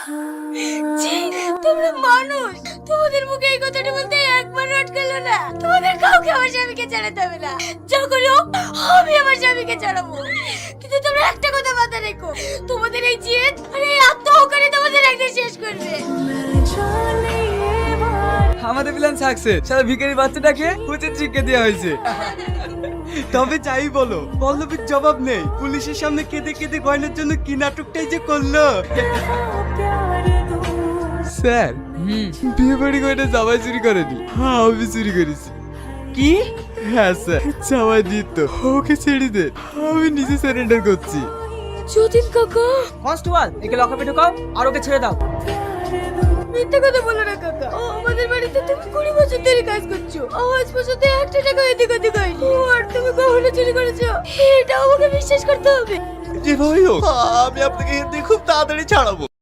ছি, তোমরা মানুষ, তোমাদের মুখে এই কথাটা বলতে একবার আটকালো না। তোমাদের কাউকে আমার স্বামীকে ছাড়াতে হবে না, যা করি হোক আমি আমার স্বামীকে ছাড়াবো। কিন্তু তোমরা একটা কথা মাথায় রেখো, তোমাদের এই জেদ আর এই আত্মহকারী তোমাদের একদিন শেষ করবে। আমাদের প্ল্যান সাকসেস। সারা ভিখারি বাচ্চাটাকে উচিত শিক্ষা দেওয়া হয়েছে। তবে যাই বলো, পল্লবীর জবাব নেই। পুলিশের সামনে কেঁদে কেঁদে গয়নার জন্য কি নাটকটাই যে করলো। স্যার, বিয়ে বাড়ি গয়না জামাই চুরি করেনি, হ্যাঁ আমি চুরি করেছি। কি? হ্যাঁ স্যার, জামাই দিত, ওকে ছেড়ে দে, আমি নিজে সারেন্ডার করছি। যতীন কাকা, কনস্টেবল, একে লকআপে ঢোকাও আর ওকে ছেড়ে দাও। মিথ্যে কথা বলো না কাকা, আমাদের বাড়িতে তুমি 20 বছর ধরে কাজ করছো, আজ পর্যন্ত একটা টাকা এদিক ওদিক হয়নি। আর তুমি গহনা চুরি করেছো, এটা আমাকে বিশ্বাস করতে হবে। যেভাবেই হোক আমি আপনাকে খুব তাড়াতাড়ি ছাড়াবো।